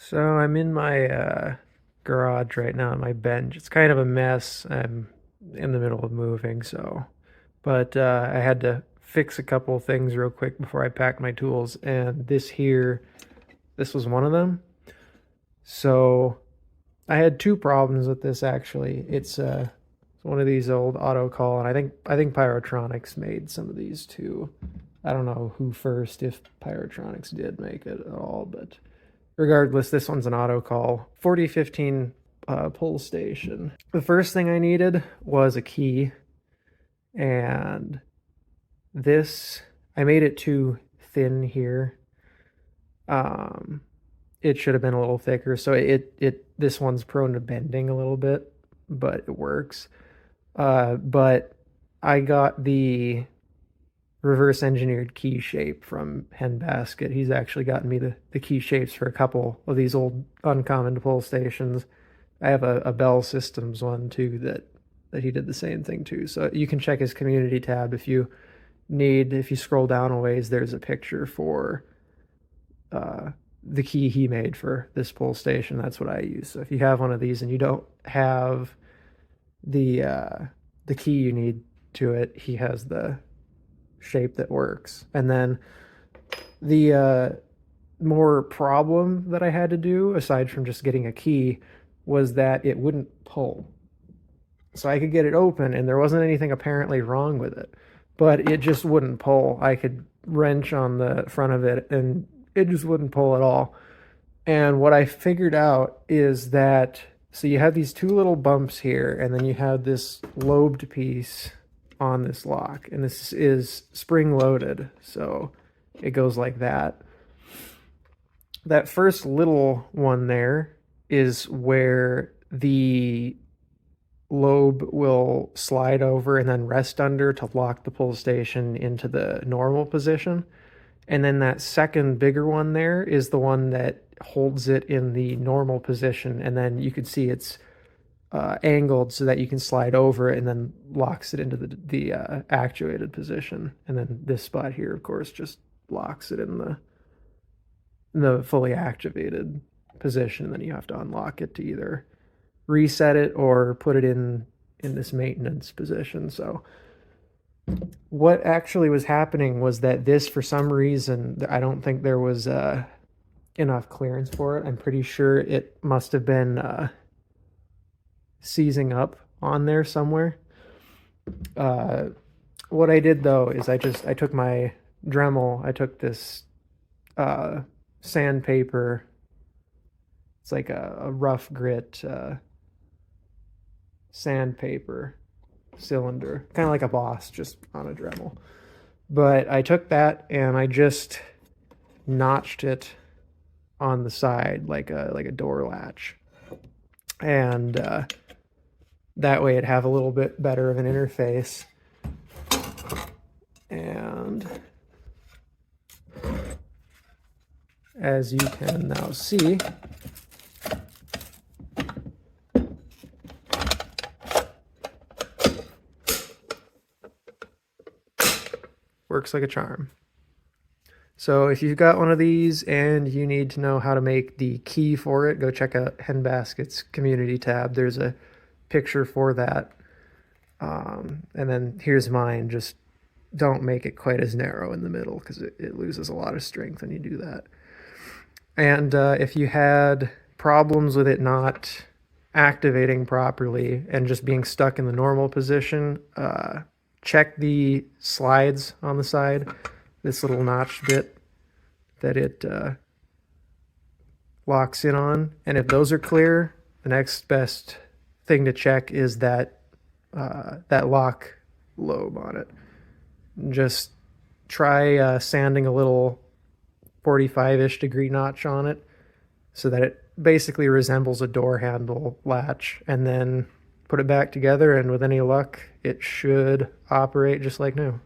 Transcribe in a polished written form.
So I'm in my garage right now on my bench. It's kind of a mess. I'm in the middle of moving, but I had to fix a couple things real quick before I packed my tools, and this was one of them. So I had two problems with this actually. It's one of these old Autocall, and I think Pyrotronics made some of these too. I don't know who first, if Pyrotronics did make it at all, but regardless, this one's an Autocall 4015 pull station. The first thing I needed was a key, and this I made it too thin here. Um, it should have been a little thicker, so it this one's prone to bending a little bit, but it works. But I got the reverse engineered key shape from Hen Basket. He's actually gotten me the key shapes for a couple of these old uncommon pull stations. I have a Bell Systems one too that he did the same thing too. So you can check his community tab if you scroll down a ways, there's a picture for the key he made for this pull station. That's what I use. So if you have one of these and you don't have the key you need to it, he has the shape that works. And then the more problem that I had to do, aside from just getting a key, was that it wouldn't pull. So I could get it open, and there wasn't anything apparently wrong with it, but it just wouldn't pull. I could wrench on the front of it, and it just wouldn't pull at all. And what I figured out is that so you have these two little bumps here, and then you have this lobed piece on this lock, and this is spring loaded, so it goes like that. That first little one there is where the lobe will slide over and then rest under to lock the pull station into the normal position. And then that second bigger one there is the one that holds it in the normal position, and then you can see it's angled so that you can slide over it and then locks it into the actuated position. And then this spot here, of course, just locks it in the fully activated position. And then you have to unlock it to either reset it or put it in this maintenance position. So what actually was happening was that this, for some reason, I don't think there was enough clearance for it. I'm pretty sure it must have been seizing up on there somewhere. What I did though is I took my Dremel, I took this sandpaper. It's like a rough grit sandpaper cylinder, kind of like a Boss, just on a Dremel. But I took that and I just notched it on the side like a door latch, and that way it'd have a little bit better of an interface. And as you can now see, works like a charm. So if you've got one of these and you need to know how to make the key for it, go check out Hen Basket's community tab. There's a picture for that. And then here's mine. Just don't make it quite as narrow in the middle, because it loses a lot of strength when you do that. And if you had problems with it not activating properly and just being stuck in the normal position, check the slides on the side, this little notched bit that it locks in on. And if those are clear, the next best thing to check is that lock lobe on it. Just try sanding a little 45-ish degree notch on it so that it basically resembles a door handle latch, and then put it back together, and with any luck, it should operate just like new.